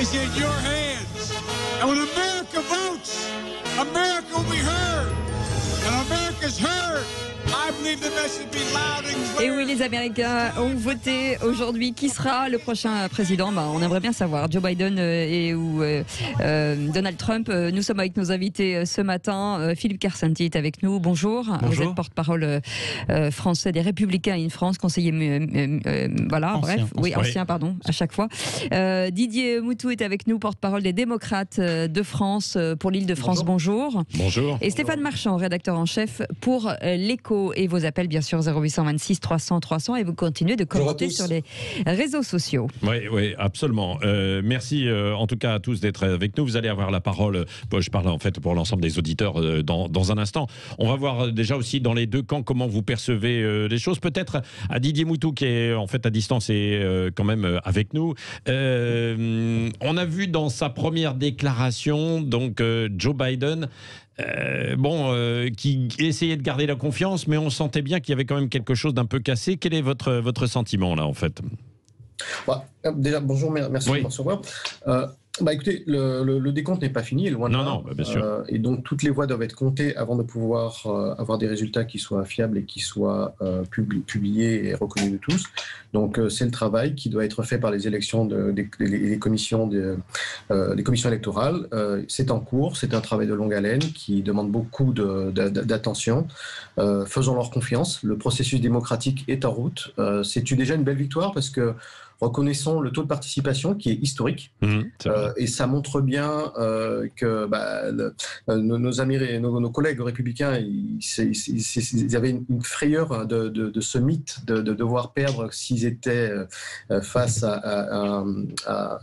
is in your hands. And when America votes, America will be heard. And America's heard. I believe the message be loud and clear. Et oui, les Américains ont voté aujourd'hui. Qui sera le prochain président? On aimerait bien savoir. Joe Biden ou Donald Trump. Nous sommes avec nos invités ce matin. Philippe Karsenty est avec nous. Bonjour. Vous êtes porte-parole français des Républicains in France, conseiller ancien, pardon, à chaque fois. Didier Moutou est avec nous, porte-parole des démocrates de France pour l'Île-de-France. Bonjour. Bonjour. Et Stéphane Marchand, rédacteur en chef pour l'Écho. Et vos appels, bien sûr, 0826 300 300. Et vous continuez de commenter sur les réseaux sociaux. Oui, absolument. Merci en tout cas à tous d'être avec nous. Vous allez avoir la parole. Je parle en fait pour l'ensemble des auditeurs dans un instant. On va voir déjà aussi dans les deux camps comment vous percevez les choses. Peut-être à Didier Moutou qui est en fait à distance et quand même avec nous. On a vu dans sa première déclaration donc Joe Biden qui essayait de garder la confiance, mais on sentait bien qu'il y avait quand même quelque chose d'un peu cassé. Quel est votre sentiment là en fait? Déjà, bonjour, merci de me recevoir. Écoutez, le décompte n'est pas fini, loin de là. Non, bien sûr. Et donc, toutes les voix doivent être comptées avant de pouvoir avoir des résultats qui soient fiables et qui soient publiés et reconnus de tous. Donc, c'est le travail qui doit être fait par les élections les commissions électorales. C'est en cours, c'est un travail de longue haleine qui demande beaucoup d'attention. Faisons leur confiance. Le processus démocratique est en route. C'est déjà une belle victoire parce que reconnaissons le taux de participation qui est historique et ça montre bien que nos amis et nos collègues républicains ils avaient une frayeur de ce mythe de devoir perdre s'ils étaient face à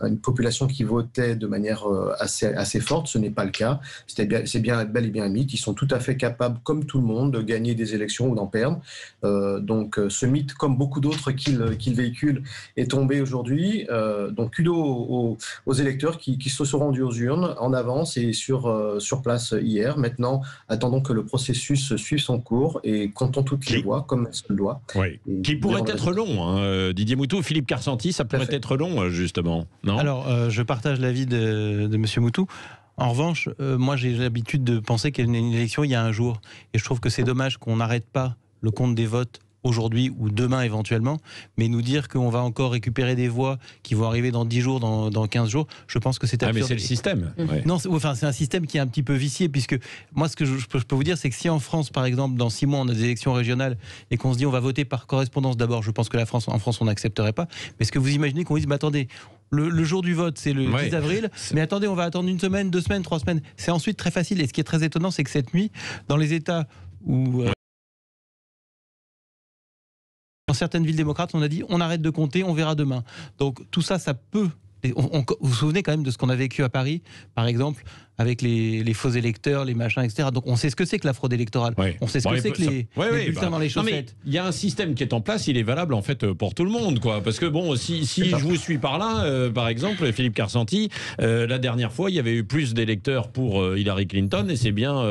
une population qui votait de manière assez forte. Ce n'est pas le cas. C'est bel et bien un mythe. Ils sont tout à fait capables, comme tout le monde, de gagner des élections ou d'en perdre. Donc ce mythe, comme beaucoup d'autres qu'ils véhiculent, est tombé aujourd'hui. Donc kudos aux électeurs qui se sont rendus aux urnes en avance et sur place hier. Maintenant, attendons que le processus suive son cours et comptons toutes les voix comme elle se le doit. Oui. Qui pourrait être long, Didier Moutou, Philippe Karsenty, ça pourrait être long justement, non? Alors, je partage l'avis de M. Moutou. En revanche, moi j'ai l'habitude de penser qu'il y a une élection il y a un jour. Et je trouve que c'est dommage qu'on n'arrête pas le compte des votes aujourd'hui ou demain éventuellement, mais nous dire qu'on va encore récupérer des voix qui vont arriver dans 10 jours, dans 15 jours, je pense que c'est absurde. Mais c'est le système. Non, c'est un système qui est un petit peu vicié, puisque moi ce que je peux vous dire, c'est que si en France, par exemple, dans 6 mois, on a des élections régionales et qu'on se dit on va voter par correspondance d'abord, je pense que en France, on n'accepterait pas. Mais est-ce que vous imaginez qu'on dise, attendez, le jour du vote, c'est le 10 avril, mais attendez, on va attendre 1 semaine, 2 semaines, 3 semaines. C'est ensuite très facile. Et ce qui est très étonnant, c'est que cette nuit, dans les États où... Dans certaines villes démocrates, on a dit on arrête de compter, on verra demain. Donc tout ça, ça peut... Vous vous souvenez quand même de ce qu'on a vécu à Paris, par exemple, avec les faux électeurs, les machins, etc. Donc on sait ce que c'est que la fraude électorale. On sait ce que c'est que les bulletins dans les chaussettes. Il y a un système qui est en place, il est valable en fait pour tout le monde, quoi. Parce que bon, si je vous suis par là, par exemple, Philippe Karsenty, la dernière fois, il y avait eu plus d'électeurs pour Hillary Clinton et c'est bien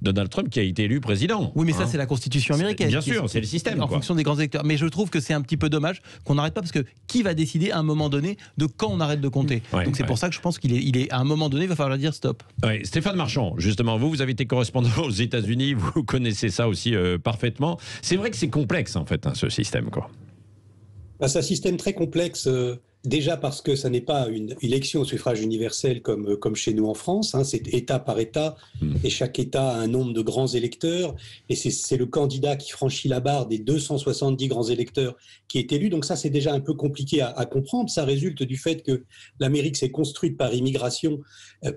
Donald Trump qui a été élu président. Oui, mais ça c'est la Constitution américaine. Bien sûr, c'est le système. En fonction des grands électeurs. Mais je trouve que c'est un petit peu dommage qu'on n'arrête pas, parce que qui va décider à un moment donné de quand on arrête de compter? Donc c'est pour ça que je pense qu'il est à un moment donné, il va falloir dire stop. Stéphane Marchand, justement, vous avez été correspondant aux États-Unis, vous connaissez ça aussi parfaitement. C'est vrai que c'est complexe en fait, ce système, quoi. C'est un système très complexe. Déjà parce que ça n'est pas une élection au suffrage universel comme chez nous en France, c'est État par État, et chaque État a un nombre de grands électeurs, et c'est le candidat qui franchit la barre des 270 grands électeurs qui est élu. Donc ça, c'est déjà un peu compliqué à comprendre. Ça résulte du fait que l'Amérique s'est construite par immigration,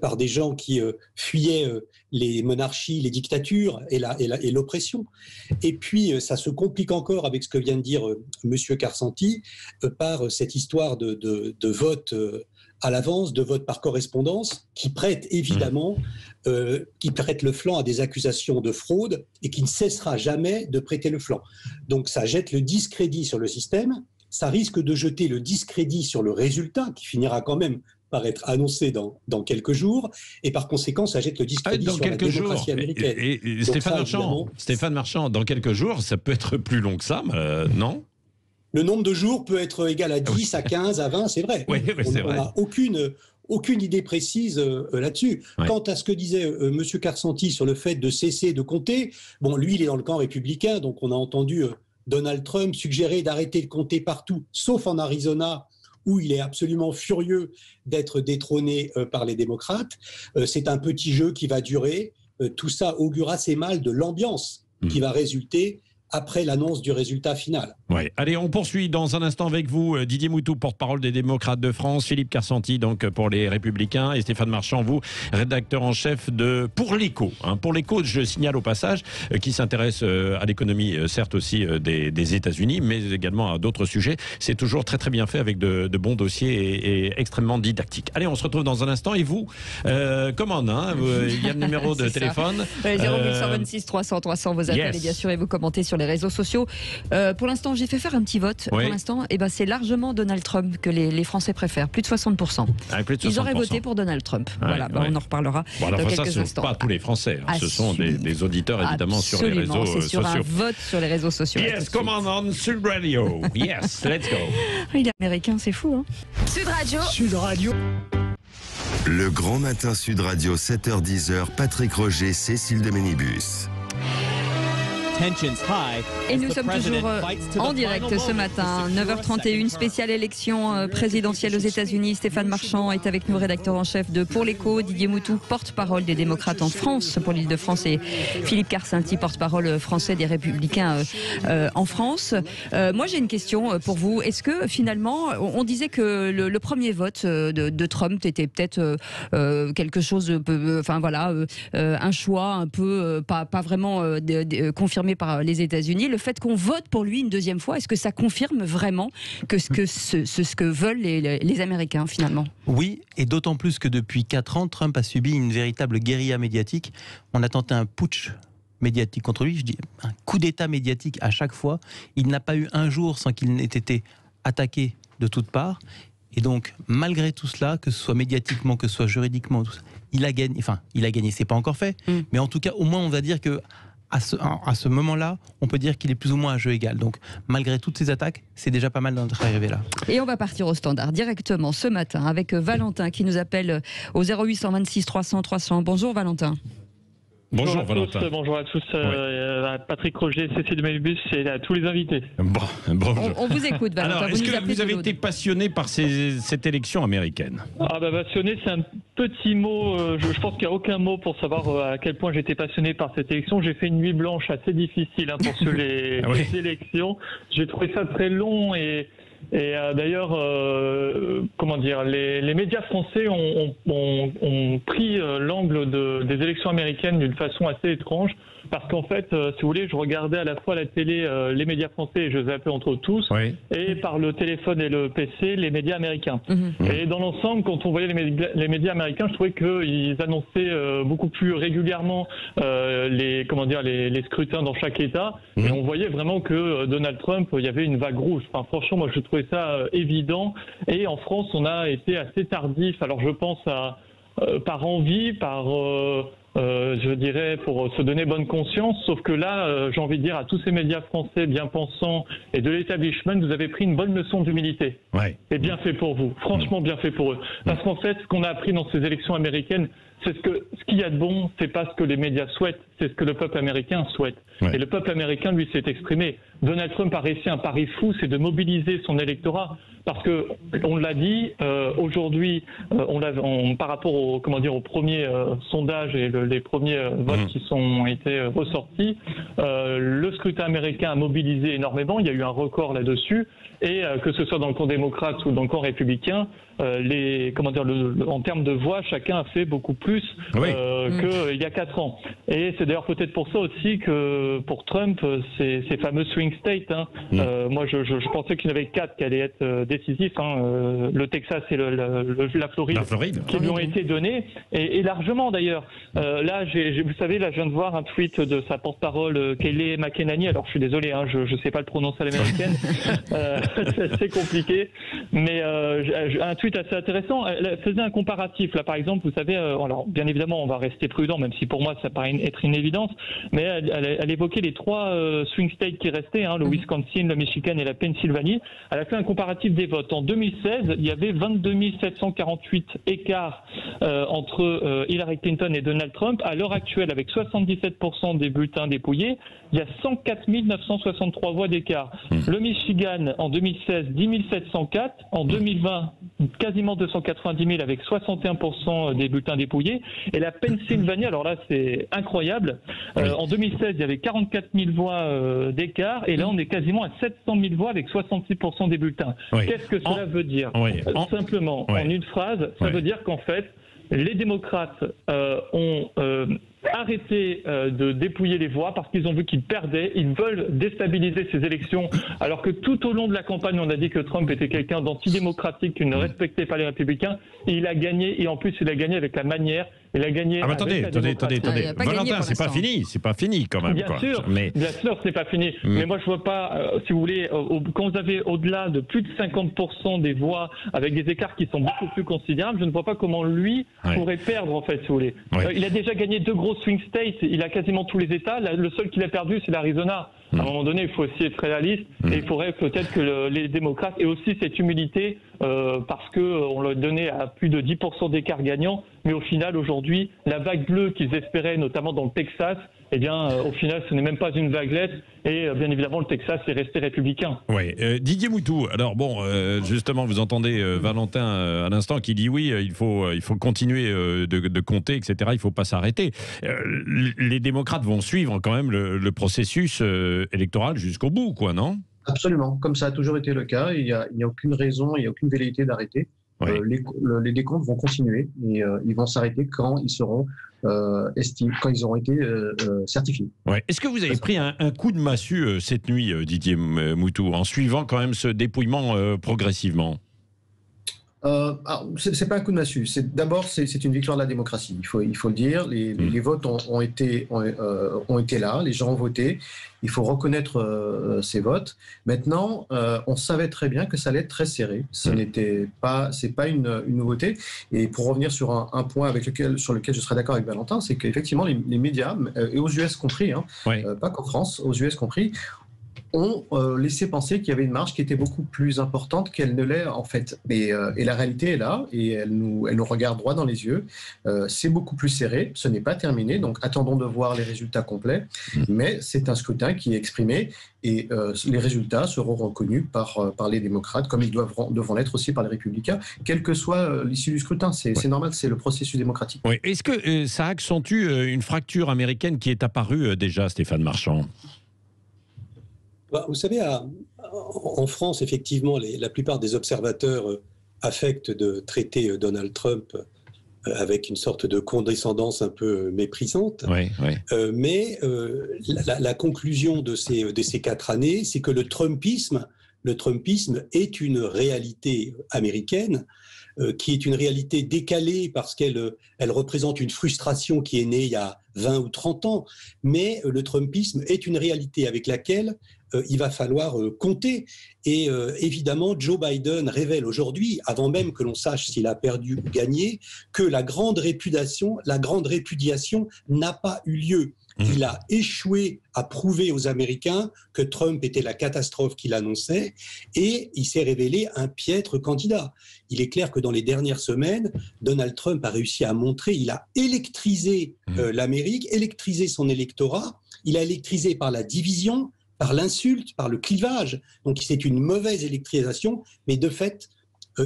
par des gens qui fuyaient les monarchies, les dictatures et l'oppression. Et puis, ça se complique encore avec ce que vient de dire Monsieur Karsenty, par cette histoire de vote à l'avance, de vote par correspondance, qui prête évidemment, qui prête le flanc à des accusations de fraude et qui ne cessera jamais de prêter le flanc. Donc ça jette le discrédit sur le système, ça risque de jeter le discrédit sur le résultat qui finira quand même par être annoncé dans quelques jours, et par conséquent, ça jette le discrédit sur la démocratie américaine. Et Stéphane Marchand, dans quelques jours, ça peut être plus long que ça, non ? Le nombre de jours peut être égal à 10, à 15, à 20, c'est vrai. Oui, c'est vrai. On n'a aucune idée précise là-dessus. Ouais. Quant à ce que disait M. Karsanti sur le fait de cesser de compter, bon, lui, il est dans le camp républicain, donc on a entendu Donald Trump suggérer d'arrêter de compter partout, sauf en Arizona, où il est absolument furieux d'être détrôné par les démocrates. C'est un petit jeu qui va durer. Tout ça augure assez mal de l'ambiance qui va résulter après l'annonce du résultat final. Ouais. Allez, on poursuit dans un instant avec vous, Didier Moutou, porte-parole des démocrates de France, Philippe Karsanti, donc pour les Républicains, et Stéphane Marchand, vous, rédacteur en chef de Pour l'Écho. Pour l'Écho, je signale au passage, qui s'intéresse à l'économie, certes aussi des États-Unis, mais également à d'autres sujets. C'est toujours très très bien fait avec de bons dossiers et extrêmement didactiques. Allez, on se retrouve dans un instant. Et vous, commande, il y a le numéro de téléphone. 0826 300 300, vous appelez bien sûr et vous commentez sur les réseaux sociaux. Pour l'instant, j'ai fait faire un petit vote. Oui. Pour l'instant, c'est largement Donald Trump que les Français préfèrent. Plus de 60%. Plus de 60%. Ils auraient voté pour Donald Trump. Ouais, Voilà, on en reparlera bon, alors dans ça, quelques ce ne sont instants. pas tous les Français. Ce sont des auditeurs, évidemment, sur les réseaux c'est sur sociaux. un vote sur les réseaux sociaux. Yes, come on Sud Radio. Yes, let's go. Il est américain, c'est fou. Hein. Sud Radio. Sud Radio. Le Grand Matin Sud Radio, 7h-10h, Patrick Roger, Cécile de Ménibus. Et nous sommes toujours en direct ce matin, 9h31, spéciale élection présidentielle aux États-Unis. Stéphane Marchand est avec nous, rédacteur en chef de Pour l'Écho. Didier Moutou, porte-parole des démocrates en France pour l'Île-de-France, et Philippe Karsanti, porte-parole français des Républicains en France. Moi, j'ai une question pour vous. Est-ce que finalement, on disait que le premier vote de Trump était peut-être quelque chose de peu, un choix un peu pas vraiment confirmé par les États-Unis. Le fait qu'on vote pour lui une deuxième fois, est-ce que ça confirme vraiment que ce que veulent les Américains finalement? Oui, et d'autant plus que depuis 4 ans, Trump a subi une véritable guérilla médiatique. On a tenté un putsch médiatique contre lui, je dis un coup d'État médiatique à chaque fois. Il n'a pas eu un jour sans qu'il n'ait été attaqué de toutes parts. Et donc, malgré tout cela, que ce soit médiatiquement, que ce soit juridiquement, tout ça, il a gagné. Enfin, il a gagné, c'est pas encore fait. Mais en tout cas, au moins, on va dire que à ce moment-là, on peut dire qu'il est plus ou moins à jeu égal. Donc, malgré toutes ces attaques, c'est déjà pas mal d'être arrivé là. Et on va partir au standard directement ce matin avec Valentin qui nous appelle au 0826 300 300. Bonjour Valentin. Bonjour Valentin. Bonjour à tous, Patrick Roger, Cécile de Ménibus et à tous les invités. Bonjour. On vous écoute Valentin. Alors, est-ce que vous avez été passionné par cette élection américaine? Passionné, c'est un petit mot. Je pense qu'il n'y a aucun mot pour savoir à quel point j'étais passionné par cette élection. J'ai fait une nuit blanche assez difficile pour suivre les élections. J'ai trouvé ça très long et d'ailleurs, comment dire, les médias français ont pris l'angle des élections américaines d'une façon assez étrange. Parce qu'en fait, si vous voulez, je regardais à la fois la télé, les médias français, et je zappais entre tous, et par le téléphone et le PC, les médias américains. Et dans l'ensemble, quand on voyait les médias américains, je trouvais qu'ils annonçaient beaucoup plus régulièrement les scrutins dans chaque État. Et on voyait vraiment que Donald Trump, il y avait une vague rouge. Enfin, franchement, moi, je trouvais ça évident. Et en France, on a été assez tardif. Alors, je pense par envie, je dirais, pour se donner bonne conscience, sauf que là, j'ai envie de dire à tous ces médias français bien pensants et de l'établissement, vous avez pris une bonne leçon d'humilité. Et bien fait pour vous, franchement bien fait pour eux. Parce qu'en fait, ce qu'on a appris dans ces élections américaines, c'est ce qu'il y a de bon, c'est pas ce que les médias souhaitent, c'est ce que le peuple américain souhaite. Et le peuple américain, lui, s'est exprimé. Donald Trump a réussi un pari fou, c'est de mobiliser son électorat. Parce que, on l'a dit, aujourd'hui, par rapport au premier sondage et les premiers votes qui ont été ressortis, le scrutin américain a mobilisé énormément. Il y a eu un record là-dessus. Et que ce soit dans le camp démocrate ou dans le camp républicain, en termes de voix, chacun a fait beaucoup plus qu'il y a 4 ans. Et c'est d'ailleurs peut-être pour ça aussi que pour Trump, ces fameux swing states, moi je pensais qu'il y en avait 4 qui allaient être décisifs, le Texas et la Floride, qui lui ont été donnés, et largement d'ailleurs. Là, vous savez, là je viens de voir un tweet de sa porte-parole Kayleigh McEnany, alors je suis désolé, je ne sais pas le prononcer à l'américaine, c'est assez compliqué, mais un tweet assez intéressant. Elle faisait un comparatif. Là, par exemple, vous savez, alors bien évidemment, on va rester prudent, même si pour moi ça paraît être une évidence, mais elle évoquait les 3 swing states qui restaient, le Wisconsin, le Michigan et la Pennsylvanie. Elle a fait un comparatif des votes. En 2016, il y avait 22 748 écarts entre Hillary Clinton et Donald Trump. À l'heure actuelle, avec 77% des bulletins dépouillés, il y a 104 963 voix d'écart. Le Michigan, en 2016, 10 704. En 2020, quasiment 290 000 avec 61% des bulletins dépouillés. Et la Pennsylvanie, alors là, c'est incroyable. En 2016, il y avait 44 000 voix d'écart. Et là, on est quasiment à 700 000 voix avec 66% des bulletins. Oui. Qu'est-ce que cela veut dire? Simplement, en une phrase, ça veut dire qu'en fait, les démocrates ont arrêté de dépouiller les voix parce qu'ils ont vu qu'ils perdaient. Ils veulent déstabiliser ces élections, alors que tout au long de la campagne, on a dit que Trump était quelqu'un d'antidémocratique, qui ne respectait pas les républicains. Et il a gagné, et en plus, il a gagné avec la manière. Il a gagné. Ah, attendez. Valentin, c'est pas fini quand même. Bien sûr, c'est pas fini. Mais moi, je vois pas, si vous voulez, quand vous avez au-delà de plus de 50% des voix avec des écarts qui sont beaucoup plus considérables, je ne vois pas comment lui pourrait perdre, en fait, si vous voulez. Il a déjà gagné 2 gros swing states, il a quasiment tous les États. Le seul qu'il a perdu, c'est l'Arizona. À un moment donné, il faut aussi être réaliste et il faudrait peut-être que les démocrates aient aussi cette humilité parce qu'on leur donnait à plus de 10% d'écart gagnant. Mais au final, aujourd'hui, la vague bleue qu'ils espéraient, notamment dans le Texas, eh bien, au final, ce n'est même pas une vaguelette. Et bien évidemment, le Texas est resté républicain. Oui. Didier Moutou, alors bon, justement, vous entendez Valentin à l'instant qui dit oui, il faut continuer de compter, etc. Il ne faut pas s'arrêter. Les démocrates vont suivre quand même le processus électoral jusqu'au bout, quoi, non? Absolument. Comme ça a toujours été le cas, il n'y a aucune raison, il n'y a aucune velléité d'arrêter. Oui. Les décomptes vont continuer et ils vont s'arrêter quand ils seront quand ils auront été certifiés. Ouais. Est-ce que vous avez pris un coup de massue cette nuit, Didier Moutou, en suivant quand même ce dépouillement progressivement? C'est pas un coup de massue. D'abord, c'est une victoire de la démocratie. Il faut le dire. Les votes ont été là. Les gens ont voté. Il faut reconnaître ces votes. Maintenant, on savait très bien que ça allait être très serré. C'est pas une nouveauté. Et pour revenir sur un point sur lequel je serais d'accord avec Valentin, c'est qu'effectivement les médias, et aux US compris, pas qu'en France, aux US compris, ont laissé penser qu'il y avait une marge qui était beaucoup plus importante qu'elle ne l'est en fait. Et la réalité est là, et elle nous regarde droit dans les yeux. C'est beaucoup plus serré, ce n'est pas terminé, donc attendons de voir les résultats complets, mais c'est un scrutin qui est exprimé, et les résultats seront reconnus par les démocrates, comme ils devront l'être aussi par les républicains, quelle que soit l'issue du scrutin. C'est normal, c'est le processus démocratique. Oui. Est-ce que ça accentue une fracture américaine qui est apparue déjà, Stéphane Marchand? Vous savez, en France, effectivement, la plupart des observateurs affectent de traiter Donald Trump avec une sorte de condescendance un peu méprisante. Mais la conclusion de ces 4 années, c'est que le Trumpisme est une réalité américaine, qui est une réalité décalée parce qu'elle représente une frustration qui est née il y a 20 ou 30 ans. Mais le Trumpisme est une réalité avec laquelle il va falloir compter. Et évidemment, Joe Biden révèle aujourd'hui, avant même que l'on sache s'il a perdu ou gagné, que la grande répudiation n'a pas eu lieu. Il a échoué à prouver aux Américains que Trump était la catastrophe qu'il annonçait, et il s'est révélé un piètre candidat. Il est clair que dans les dernières semaines, Donald Trump a réussi à montrer, il a électrisé l'Amérique, électrisé son électorat, il a électrisé par la division, par l'insulte, par le clivage. Donc c'est une mauvaise électrisation, mais de fait,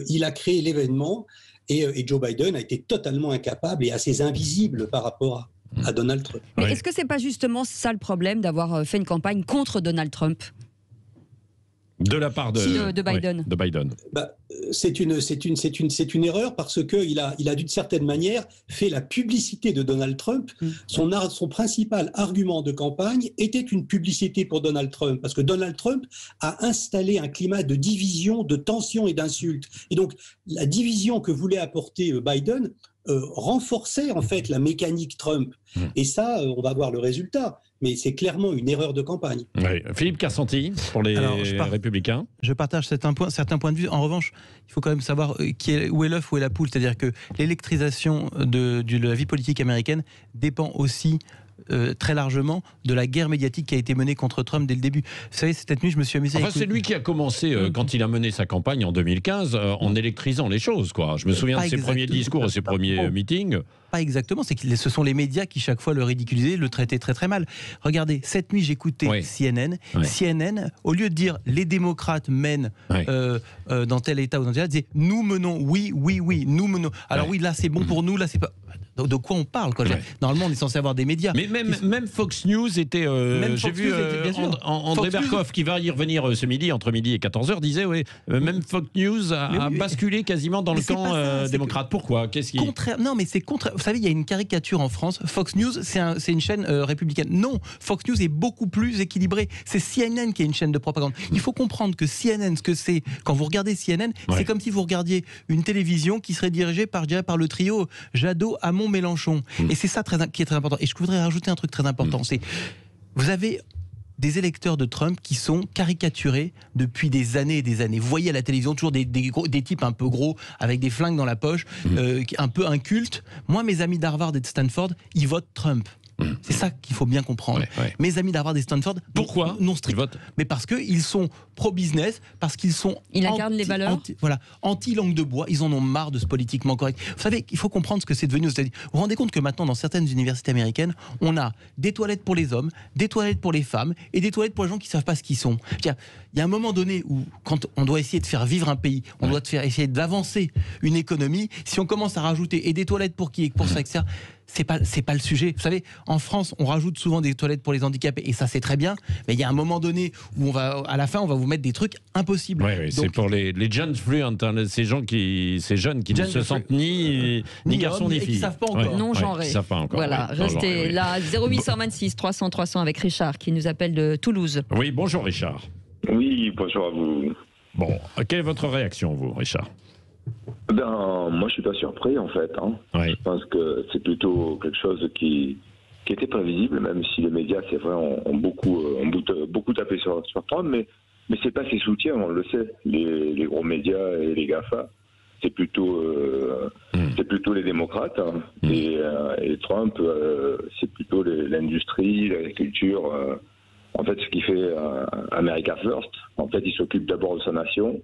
il a créé l'événement, et Joe Biden a été totalement incapable et assez invisible par rapport à Donald Trump. Mais est-ce que c'est pas justement ça le problème d'avoir fait une campagne contre Donald Trump ? De la part de Biden. De Biden. C'est une erreur parce qu'il a d'une certaine manière fait la publicité de Donald Trump. Son principal argument de campagne était une publicité pour Donald Trump, parce que Donald Trump a installé un climat de division, de tension et d'insulte. Et donc la division que voulait apporter Biden renforçait en fait la mécanique Trump. Et ça, on va voir le résultat. Mais c'est clairement une erreur de campagne. Oui. Philippe Carsanti, pour les Républicains. Je partage certains points de vue. En revanche, il faut quand même savoir où est l'œuf, où est la poule. C'est-à-dire que l'électrisation de la vie politique américaine dépend aussi très largement de la guerre médiatique qui a été menée contre Trump dès le début. Vous savez, cette nuit, je me suis amusé. Enfin, c'est lui qui a commencé quand il a mené sa campagne en 2015 en électrisant les choses, quoi. Je me souviens de ses premiers discours et ses premiers meetings. Pas exactement, c'est que ce sont les médias qui chaque fois le ridiculisaient, le traitaient très très mal. Regardez, cette nuit j'écoutais CNN. CNN, au lieu de dire les démocrates mènent dans tel état ou dans tel état, disait nous menons, oui, nous menons. Alors oui, là c'est bon pour nous, là c'est pas. De quoi on parle, quoi. Normalement on est censé avoir des médias. Mais même Fox News était. J'ai vu André Berkoff qui va y revenir ce midi, entre midi et 14h, disait même Fox News a basculé quasiment dans le camp démocrate. Pourquoi? Qu'est-ce qui... Non, mais c'est contraire. Vous savez, il y a une caricature en France. Fox News, c'est une chaîne républicaine. Non, Fox News est beaucoup plus équilibré. C'est CNN qui est une chaîne de propagande. Il faut comprendre que CNN, ce que c'est, quand vous regardez CNN, c'est comme si vous regardiez une télévision qui serait dirigée par le trio Jadot, Hamon, Mélenchon. Et c'est ça qui est très important. Et je voudrais rajouter un truc très important. C'est, vous avez des électeurs de Trump qui sont caricaturés depuis des années et des années. Vous voyez à la télévision toujours des types un peu gros, avec des flingues dans la poche, un peu incultes. Moi, mes amis d'Harvard et de Stanford, ils votent Trump. C'est ça qu'il faut bien comprendre. Mes amis d'Harvard et Stanford, pourquoi non strict, mais parce qu'ils sont pro-business, parce qu'ils sont incarnent les valeurs. Anti-langue de bois, ils en ont marre de ce politiquement correct. Vous savez, il faut comprendre ce que c'est devenu aux États-Unis. Vous vous rendez compte que maintenant, dans certaines universités américaines, on a des toilettes pour les hommes, des toilettes pour les femmes et des toilettes pour les gens qui ne savent pas ce qu'ils sont. Il y a un moment donné où, quand on doit essayer de faire vivre un pays, on doit essayer d'avancer une économie, si on commence à rajouter et des toilettes pour qui et pour ça, etc., c'est pas le sujet. Vous savez, en France, on rajoute souvent des toilettes pour les handicapés et ça c'est très bien. Mais il y a un moment donné où à la fin, on va vous mettre des trucs impossibles. Donc, c'est pour les jeunes fluents, ces jeunes qui ne se sentent ni garçons ni filles. Qui savent pas encore. Non genrés. Voilà, restez là. 0826 300 300 avec Richard qui nous appelle de Toulouse. Oui, bonjour Richard. Oui, bonjour à vous. Bon, quelle est votre réaction, vous, Richard? Moi, je suis pas surpris, en fait. Je pense que c'est plutôt quelque chose qui était prévisible, même si les médias, c'est vrai, ont beaucoup tapé sur Trump, mais c'est pas ses soutiens, on le sait. Les gros médias et les GAFA, c'est plutôt les démocrates. Et Trump, c'est plutôt l'industrie, l'agriculture. En fait, ce qui fait America First, en fait, il s'occupe d'abord de sa nation.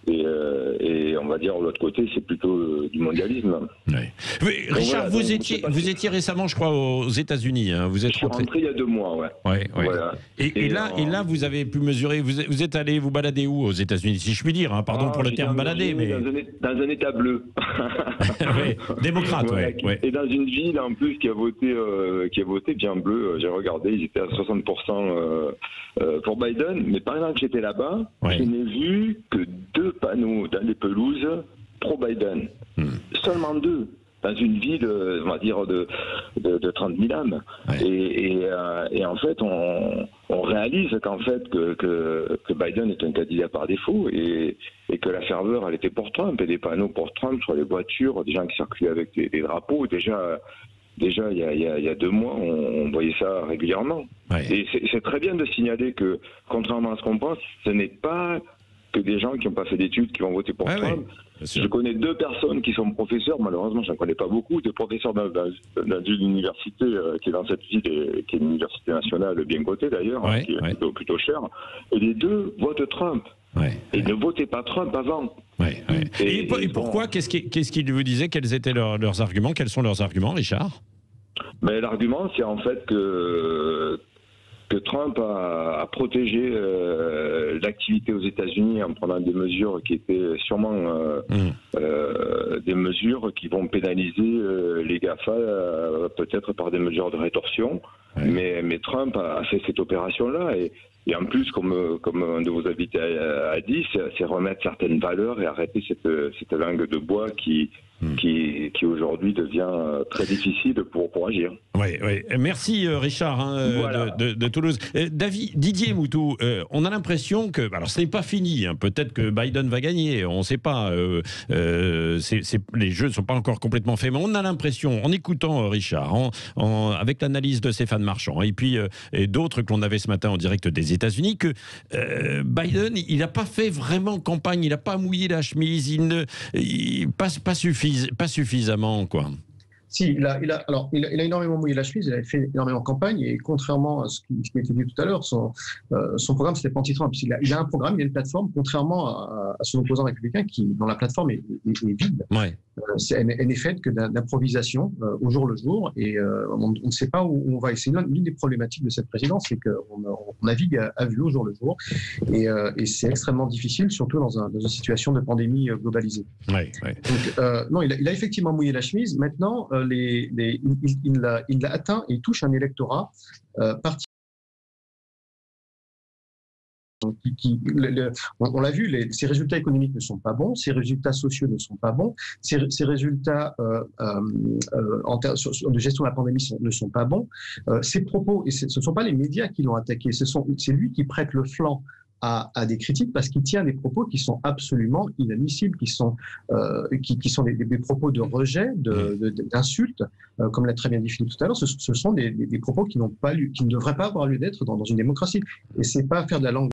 Et on va dire, de l'autre côté, c'est plutôt du mondialisme. Mais, Richard, voilà, vous étiez récemment, je crois, aux États-Unis. Vous êtes rentré il y a 2 mois, Voilà. Et là, vous avez pu mesurer. Vous êtes allé vous balader où aux États-Unis, si je puis dire. Pardon pour le terme balader, mais dans un État bleu. Démocrate, Et dans une ville en plus qui a voté bien bleu. J'ai regardé, ils étaient à 60% pour Biden. Mais pendant que j'étais là-bas, je n'ai vu que 2 panneaux dans les pelouses pro-Biden. Seulement 2. Dans une ville, on va dire, de 30 000 âmes. Et en fait, on réalise qu'en fait, que Biden est un candidat par défaut et que la ferveur, elle était pour Trump. Et des panneaux pour Trump sur les voitures, des gens qui circulent avec des drapeaux. Déjà, il y a 2 mois, on voyait ça régulièrement. Et c'est très bien de signaler que, contrairement à ce qu'on pense, ce n'est pas que des gens qui n'ont pas fait d'études qui vont voter pour Trump. Je connais 2 personnes qui sont professeurs, malheureusement je n'en connais pas beaucoup, 2 professeurs dans une université qui est dans cette ville, qui est une université nationale bien cotée d'ailleurs, qui est plutôt chère, et les 2 votent Trump. Et ne votez pas Trump avant. Et pourquoi? Qu'est-ce qu'ils vous disaient? Quels étaient leurs arguments? Quels sont leurs arguments, Richard? L'argument, c'est en fait que Trump a protégé l'activité aux États-Unis en prenant des mesures qui étaient sûrement des mesures qui vont pénaliser les GAFA, peut-être par des mesures de rétorsion. Mais Trump a fait cette opération-là. Et en plus, comme un de vos invités a dit, c'est remettre certaines valeurs et arrêter cette langue de bois qui aujourd'hui devient très difficile pour agir. Oui, oui. Merci Richard de Toulouse. Didier Moutou, on a l'impression que, alors ce n'est pas fini, hein, peut-être que Biden va gagner, on ne sait pas, les jeux ne sont pas encore complètement faits, mais on a l'impression, en écoutant Richard, avec l'analyse de Stéphane Marchand, et puis et d'autres que l'on avait ce matin en direct des États-Unis, que Biden, il n'a pas fait vraiment campagne, il n'a pas mouillé la chemise, pas suffisamment, quoi. Si, il a énormément mouillé la chemise, il a fait énormément de campagne, et contrairement à ce qui a été dit tout à l'heure, son programme, c'était pas anti-Trump. Il a un programme, il a une plateforme, contrairement à son opposant républicain, dont la plateforme est vide. Ouais. Elle n'est faite que d'improvisation au jour le jour, et on ne sait pas où on va. Et c'est l'une des problématiques de cette présidence, c'est qu'on navigue à vue au jour le jour, et c'est extrêmement difficile, surtout dans une situation de pandémie globalisée. Ouais, ouais. Donc, non, il a effectivement mouillé la chemise. Maintenant, il l'a atteint et il touche un électorat particulier. On l'a vu, ses résultats économiques ne sont pas bons, ses résultats sociaux ne sont pas bons, ses résultats en termes de gestion de la pandémie ne sont pas bons. Ses propos, et ce ne sont pas les médias qui l'ont attaqué, c'est lui qui prête le flanc à des critiques parce qu'il tient des propos qui sont absolument inadmissibles, qui sont des propos de rejet, d'insultes, comme l'a très bien dit Philippe tout à l'heure. Ce sont des propos qui ne devraient pas avoir lieu d'être dans une démocratie. Et c'est pas faire de la langue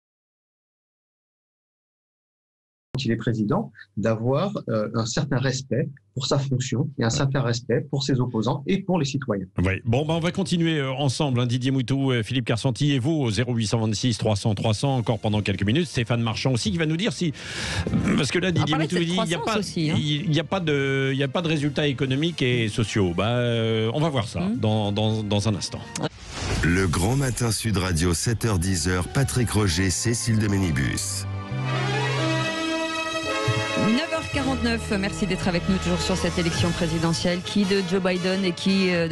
quand il est président, d'avoir un certain respect pour sa fonction et un certain respect pour ses opposants et pour les citoyens. Oui. Bon, on va continuer ensemble, hein, Didier Moutou, Philippe Carsanti et vous au 0826 300 300 encore pendant quelques minutes. Stéphane Marchand aussi qui va nous dire si, parce que là Didier Moutou dit il n'y a pas de résultats économiques et sociaux. On va voir ça dans un instant. Le Grand Matin Sud Radio 7h-10h, Patrick Roger, Cécile de Ménibus. 9h49, merci d'être avec nous toujours sur cette élection présidentielle. Qui de Joe Biden et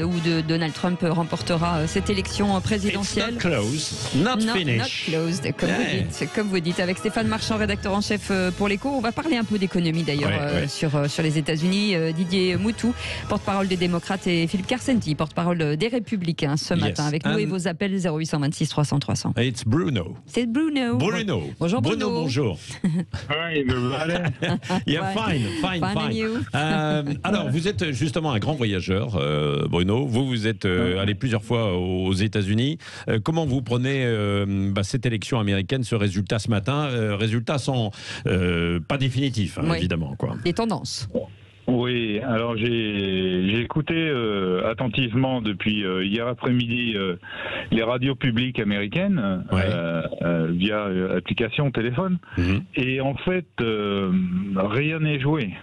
ou de Donald Trump remportera cette élection présidentielle? It's not close, not finished. Not closed, comme vous dites, avec Stéphane Marchand, rédacteur en chef pour l'Écho. On va parler un peu d'économie d'ailleurs sur les États-Unis. Didier Moutou, porte-parole des démocrates, et Philippe Carsanti, porte-parole des Républicains ce matin avec nous, et vos appels 0826 300 300. It's Bruno. C'est Bruno. Bonjour Bruno. Bonjour. Hi, everybody. Yeah, fine. Alors, vous êtes justement un grand voyageur, Bruno. Vous êtes allé plusieurs fois aux États-Unis. Comment vous prenez cette élection américaine, ce résultat ce matin? Résultat pas définitif, évidemment. Des tendances. Oui, alors j'ai écouté attentivement depuis hier après-midi les radios publiques américaines via application téléphone, et en fait rien n'est joué.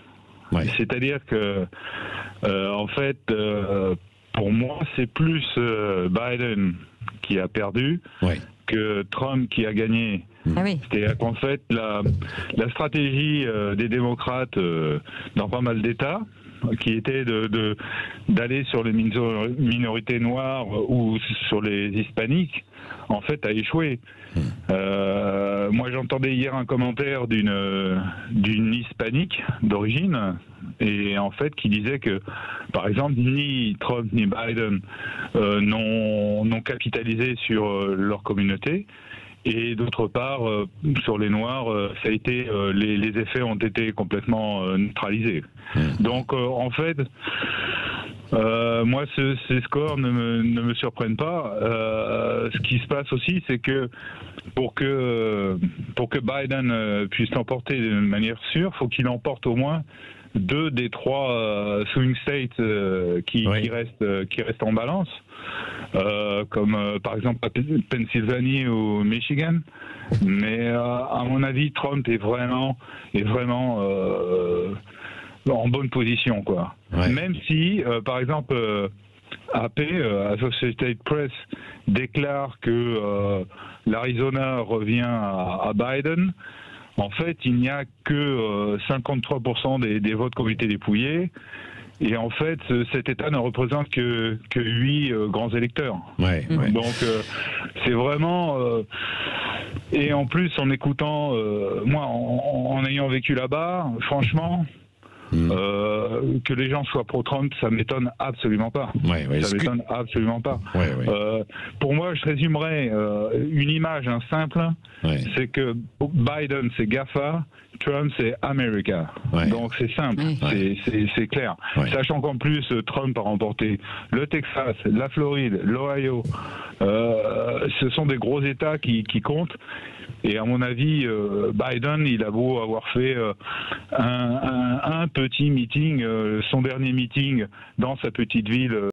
C'est-à-dire que en fait pour moi c'est plus Biden qui a perdu que Trump qui a gagné. C'est-à-dire qu'en fait, la stratégie des démocrates dans pas mal d'États, qui était d'aller sur les minorités noires ou sur les hispaniques, en fait, a échoué. Moi, j'entendais hier un commentaire d'une hispanique d'origine, et en fait, qui disait que, par exemple, ni Trump ni Biden n'ont capitalisé sur leur communauté. Et d'autre part, sur les Noirs, ça a été les effets ont été complètement neutralisés. Donc, en fait, moi, ces scores ne me surprennent pas. Ce qui se passe aussi, c'est que pour que Biden puisse l'emporter de manière sûre, faut qu'il emporte au moins 2 des 3 swing states qui restent en balance. Comme par exemple Pennsylvanie ou Michigan, mais à mon avis Trump est vraiment en bonne position, quoi. Même si par exemple AP, Associated Press, déclare que l'Arizona revient à Biden. En fait, il n'y a que 53% des votes qui ont été dépouillés. Et en fait, cet État ne représente que 8 grands électeurs. Donc, c'est vraiment... et en plus, en écoutant... moi, en ayant vécu là-bas, franchement, Que les gens soient pro-Trump, ça m'étonne absolument pas. Ça m'étonne absolument pas. Pour moi, je résumerais une image simple, c'est que Biden c'est GAFA, Trump c'est America. Donc c'est simple, c'est clair. Sachant qu'en plus Trump a remporté le Texas, la Floride, l'Ohio. Ce sont des gros États qui comptent. Et à mon avis, Biden, il a beau avoir fait un petit meeting, son dernier meeting dans sa petite ville